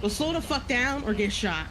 So slow the fuck down or get shot.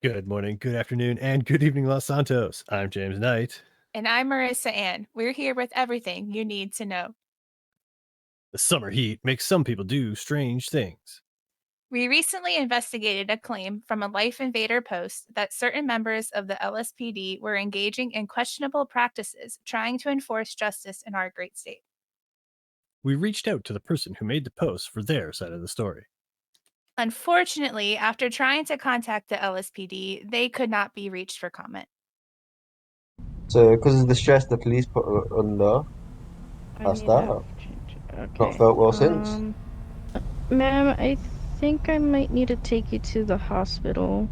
Good morning, good afternoon, and good evening, Los Santos. I'm James Knight. And I'm Marissa Ann. We're here with everything you need to know. The summer heat makes some people do strange things. We recently investigated a claim from a Life Invader post that certain members of the LSPD were engaging in questionable practices trying to enforce justice in our great state. We reached out to the person who made the post for their side of the story. Unfortunately, after trying to contact the LSPD, they could not be reached for comment. So, because of the stress the police put her under, that's that. Okay. Not felt well since. Ma'am, I think I might need to take you to the hospital.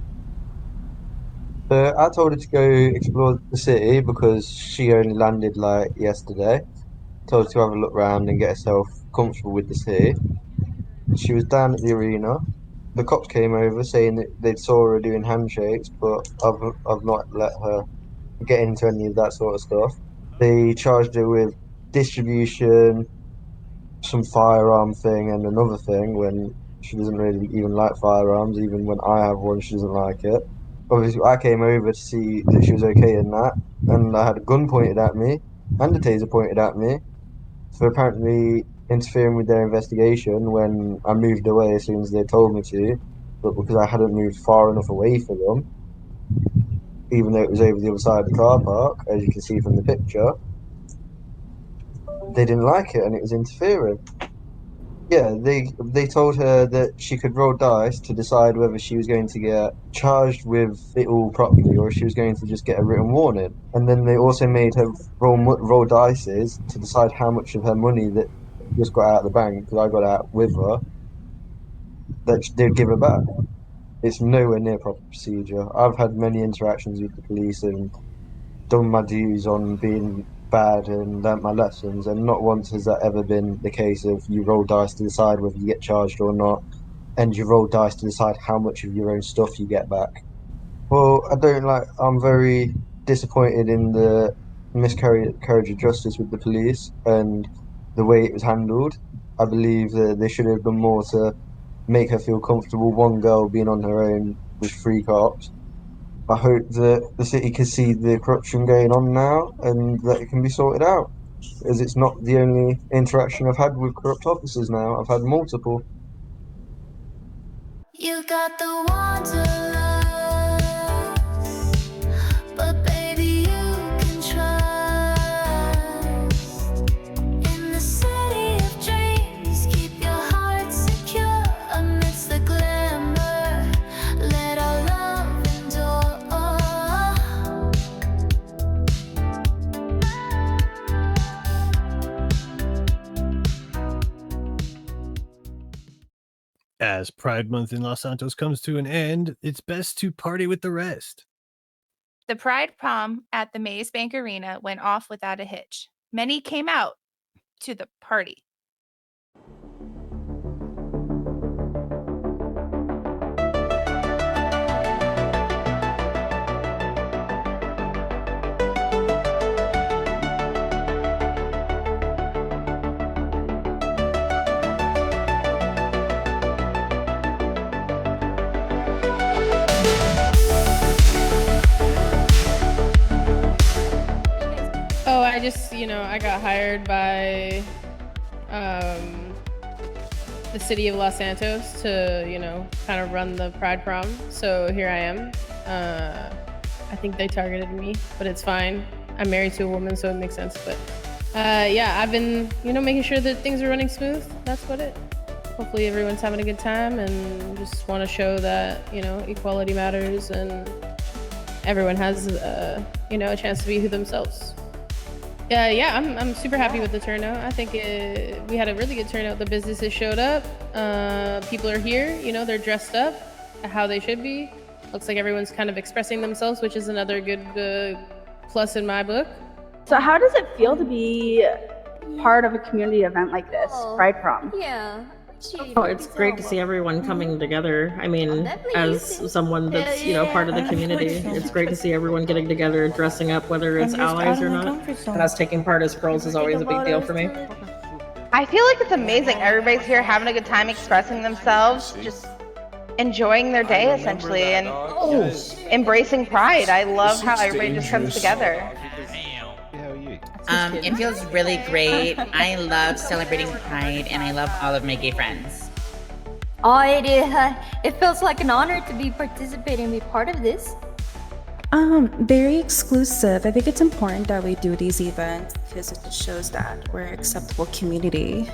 So I told her to go explore the city because she only landed like yesterday. Told her to have a look around and get herself comfortable with the city. She was down at the arena. The cops came over saying that they saw her doing handshakes, but I've not let her get into any of that sort of stuff. They charged her with distribution, some firearm thing, and another thing when she doesn't really even like firearms. Even when I have one, she doesn't like it. Obviously, I came over to see that she was okay in that, and I had a gun pointed at me and a taser pointed at me for apparently interfering with their investigation when I moved away as soon as they told me to, but because I hadn't moved far enough away from them, even though it was over the other side of the car park, as you can see from the picture, they didn't like it and it was interfering. Yeah, they told her that she could roll dice to decide whether she was going to get charged with it all properly or if she was going to just get a written warning. And then they also made her roll dices to decide how much of her money that just got out of the bank, because I got out with her, that they'd give her back. It's nowhere near proper procedure. I've had many interactions with the police and done my dues on being bad and learnt my lessons, and not once has that ever been the case of you roll dice to decide whether you get charged or not, and you roll dice to decide how much of your own stuff you get back. Well, I'm very disappointed in the miscarriage of justice with the police and the way it was handled. I believe that they should have done more to make her feel comfortable. One girl being on her own with three cops. I hope that the city can see the corruption going on now and that it can be sorted out. As it's not the only interaction I've had with corrupt officers now, I've had multiple. You got the wanderlust, but baby you can trust. In the city of dreams, keep your heart secure amidst the glamour. Let our love endure. As Pride Month in Los Santos comes to an end, it's best to party with the rest. The Pride Prom at the Maze Bank Arena went off without a hitch. Many came out to the party. Oh, I got hired by the city of Los Santos to, kind of run the Pride Prom. So here I am. I think they targeted me, but it's fine. I'm married to a woman, so it makes sense. But I've been, making sure that things are running smooth. That's what it. Hopefully everyone's having a good time and just want to show that, equality matters and everyone has, a chance to be who themselves. I'm super happy with the turnout. I think we had a really good turnout. The businesses showed up. People are here, they're dressed up. how they should be. Looks like everyone's kind of expressing themselves, which is another good plus in my book. So how does it feel to be part of a community event like this, Pride Prom? Yeah. Oh, it's great to see everyone coming together. I mean, as someone that's, part of the community, it's great to see everyone getting together, dressing up, whether it's allies or not. And us taking part as girls is always a big deal for me. I feel like it's amazing. Everybody's here having a good time, expressing themselves, just enjoying their day essentially, and embracing pride. I love how everybody just comes together. It feels really great. I love celebrating Pride, and I love all of my gay friends. Oh, it feels like an honor to be participating and be part of this. Very exclusive. I think it's important that we do these events because it just shows that we're an acceptable community.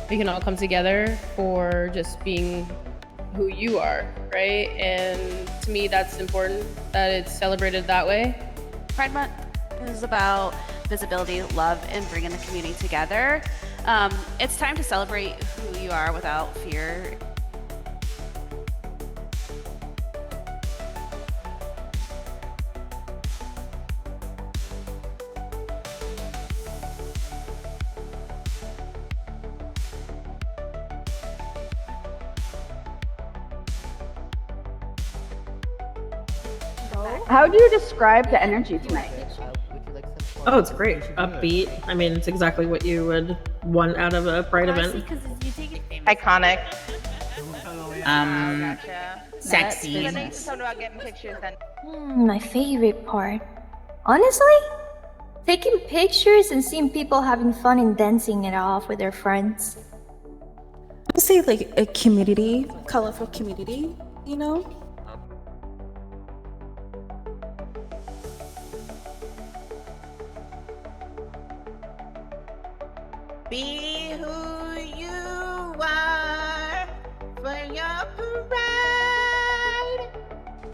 We can all come together for just being who you are, right? And to me, that's important that it's celebrated that way. Pride Month is about visibility, love, and bringing the community together. It's time to celebrate who you are without fear. How do you describe the energy tonight? Oh, it's great. Upbeat. I mean, it's exactly what you would want out of a Pride event. Iconic. Sexy. My favorite part. Honestly? Taking pictures and seeing people having fun and dancing it off with their friends. I'd say like a community, colorful community, Be who you are for your pride.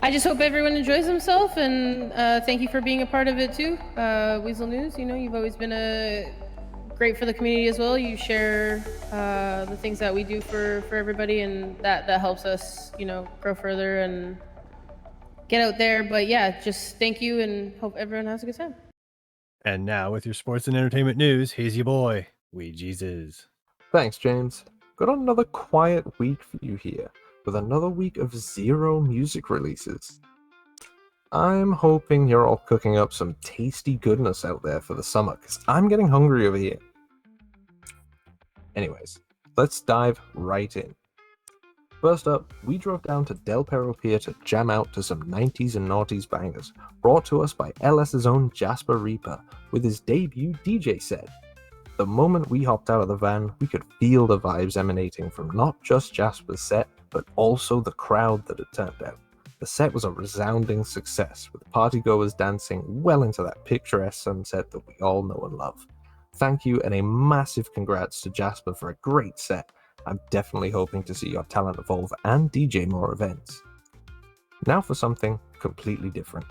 I just hope everyone enjoys themselves, and thank you for being a part of it too. Weazel News, you've always been great for the community as well. You share the things that we do for everybody, and that helps us, grow further and get out there. But yeah, just thank you, and hope everyone has a good time. And now with your sports and entertainment news, here's your boy, Weazel. Thanks, James. Got another quiet week for you here, with another week of 0 music releases. I'm hoping you're all cooking up some tasty goodness out there for the summer, because I'm getting hungry over here. Anyways, let's dive right in. First up, we drove down to Del Perro Pier to jam out to some 90s and noughties bangers, brought to us by LS's own Jasper Reaper, with his debut DJ set. The moment we hopped out of the van, we could feel the vibes emanating from not just Jasper's set, but also the crowd that it turned out. The set was a resounding success, with partygoers dancing well into that picturesque sunset that we all know and love. Thank you, and a massive congrats to Jasper for a great set. I'm definitely hoping to see your talent evolve and DJ more events. Now for something completely different.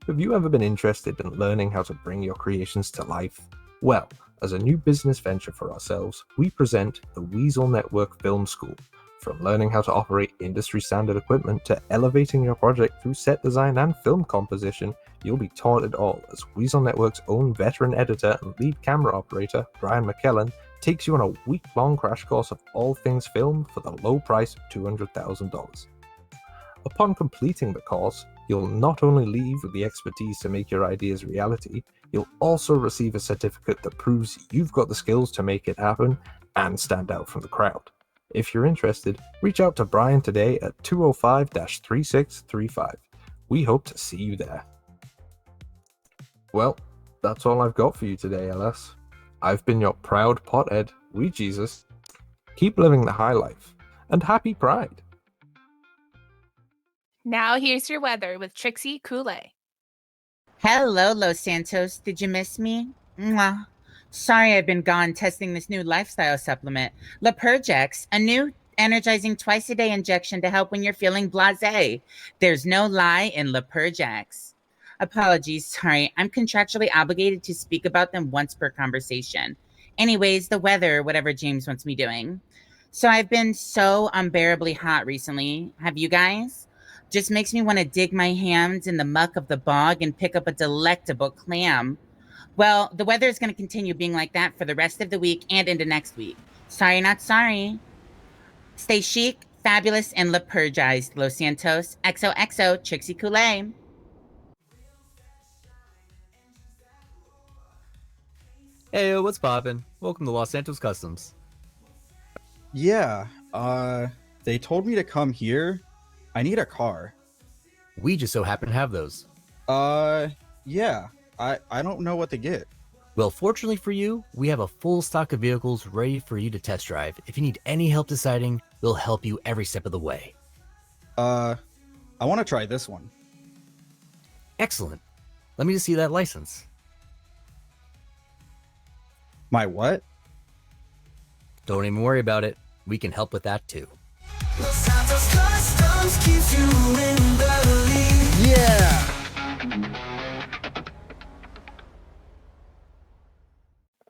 Have you ever been interested in learning how to bring your creations to life? Well, as a new business venture for ourselves, we present the Weazel Network Film School. From learning how to operate industry standard equipment to elevating your project through set design and film composition, you'll be taught it all as Weazel Network's own veteran editor and lead camera operator, Brian McKellen, takes you on a week-long crash course of all things film for the low price of $200,000. Upon completing the course, you'll not only leave with the expertise to make your ideas reality, you'll also receive a certificate that proves you've got the skills to make it happen and stand out from the crowd. If you're interested, reach out to Brian today at 205-3635. We hope to see you there. Well, that's all I've got for you today, LS. I've been your proud pothead, Weazel. Keep living the high life, and happy Pride! Now here's your weather with Trixie Coulee. Hello, Los Santos. Did you miss me? Mwah. Sorry I've been gone testing this new lifestyle supplement, Lepergex, a new energizing twice-a-day injection to help when you're feeling blasé. There's no lie in Lepergex. Apologies, sorry. I'm contractually obligated to speak about them once per conversation. Anyways, the weather, whatever James wants me doing. So I've been so unbearably hot recently. Have you guys? Just makes me want to dig my hands in the muck of the bog and pick up a delectable clam. Well, the weather is going to continue being like that for the rest of the week and into next week. Sorry, not sorry. Stay chic, fabulous, and lepurgized, Los Santos. XOXO, Trixie Kool-Aid. Hey, what's poppin'? Welcome to Los Santos Customs. Yeah, they told me to come here. I need a car. We just so happen to have those. Yeah. I don't know what to get. Well, fortunately for you, we have a full stock of vehicles ready for you to test drive. If you need any help deciding, we'll help you every step of the way. I want to try this one. Excellent. Let me just see that license. My what? Don't even worry about it. We can help with that too. Yeah!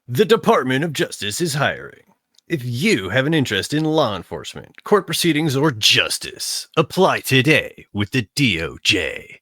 The Department of Justice is hiring. If you have an interest in law enforcement, court proceedings, or justice, apply today with the DOJ.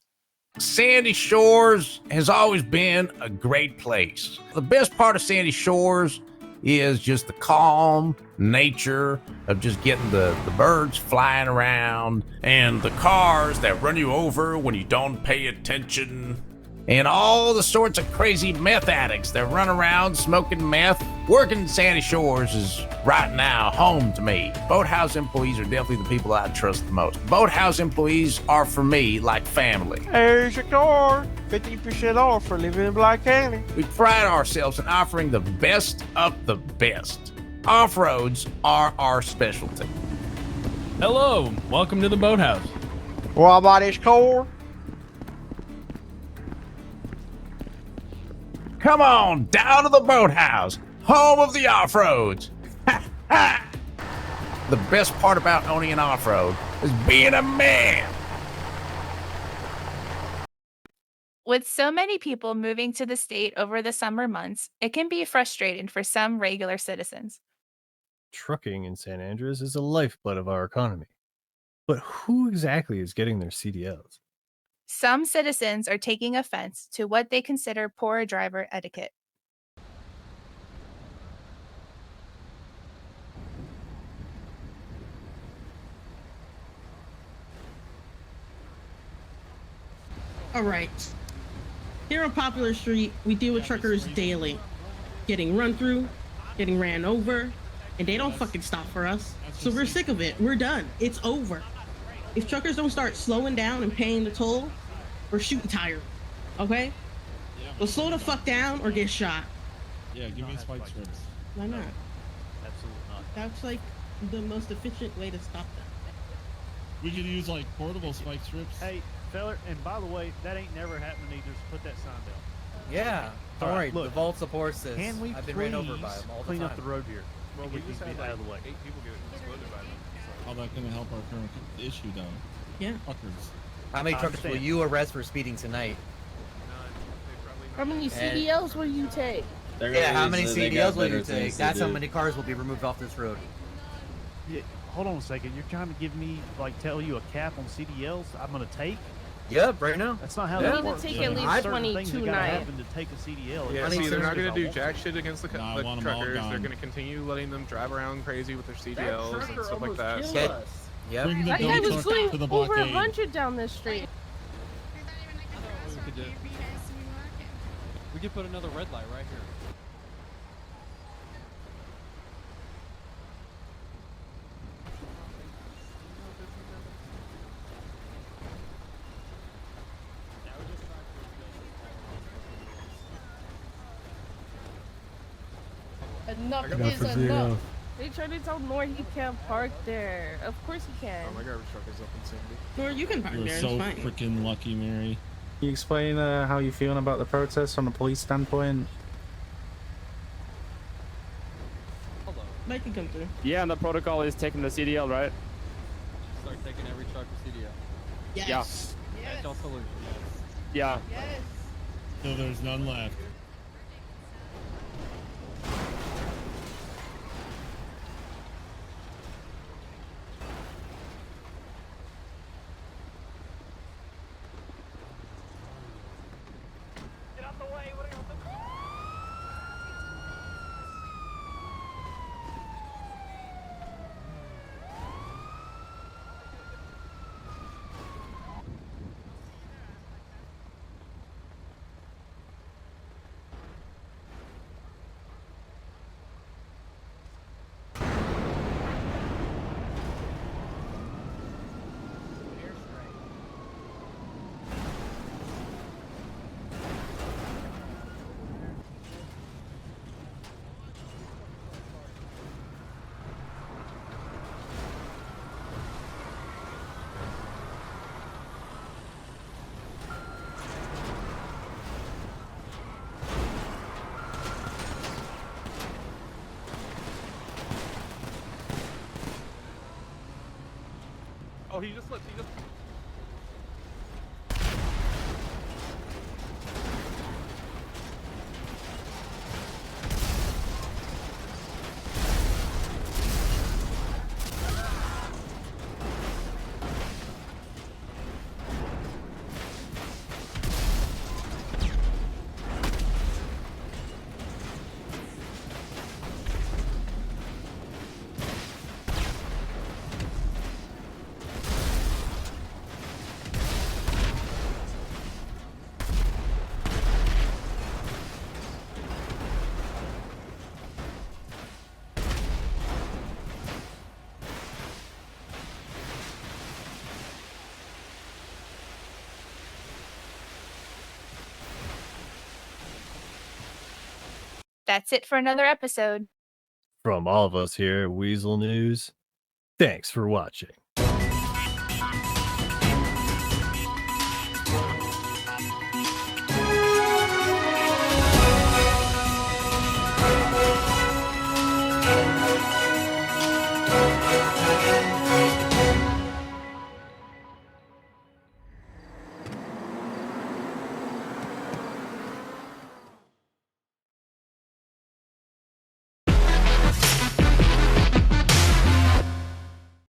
Sandy Shores has always been a great place. The best part of Sandy Shores is just the calm nature of just getting the birds flying around and the cars that run you over when you don't pay attention and all the sorts of crazy meth addicts that run around smoking meth. Working in Sandy Shores is right now home to me. Boathouse employees are definitely the people I trust the most. Boathouse employees are for me like family. Here's your car. 50% off for living in Black County. We pride ourselves in offering the best of the best. Off-roads are our specialty. Hello, welcome to the Boathouse. What about this car? Come on down to the Boathouse, home of the off-roads. The best part about owning an off-road is being a man. With so many people moving to the state over the summer months, it can be frustrating for some regular citizens. Trucking in San Andreas is the lifeblood of our economy. But who exactly is getting their CDLs? Some citizens are taking offense to what they consider poor driver etiquette. All right. Here on Popular Street, we deal with truckers daily. Getting run through, getting ran over, and they don't fucking stop for us. So we're sick of it. We're done. It's over. If truckers don't start slowing down and paying the toll, we're shooting tired. Okay? Well, slow the fuck down or get shot. Yeah, give me spike strips. Why not? Absolutely not. That's like the most efficient way to stop them. We could use like portable spike strips. Hey, feller, and by the way, that ain't never happened to me. Just put that sign down. Yeah, don't worry. Look, the vault supports this. Can we I've been ran over by them all the clean time. up the road here? Well, And we get just these had out of the way. 8 people get exploded by them. So. How that gonna help our current issue though? Yeah. Fuckers. How many truckers will you arrest for speeding tonight? How many CDLs will you take? Yeah, how many CDLs will you take? That's how many cars will be removed off this road. Yeah, hold on a second. You're trying to give me, tell you a cap on CDLs I'm going to take? Yep, right now. That's not how You that need to works. take I at mean, least certain things 22 that gotta night. happen to take a CDL. Yeah, It's see, not they're not just going to 'cause do I want jack to. shit against the No, I want 'em all truckers. They're gone. going to continue letting them drive around crazy with their CDLs and trucker stuff like that. almost So. killed us. Yep. Bring the That dump guy was truck going to the over blockade. 100 down this street. We could put another red light right here. Enough is enough. They tried to tell Nor he can't park there. Of course he can. Oh, my garbage truck is up in Sandy. Or you can park You're there. so It's fine. freaking lucky, Mary. Can you explain how you feeling about the protest from a police standpoint? Mike can come through. Yeah, and the protocol is taking the CDL, right? Start taking every truck for CDL. Yes. That's your solution. Yeah. Yes. So there's none left. Oh, he just slipped. He just. That's it for another episode. From all of us here at Weazel News, thanks for watching.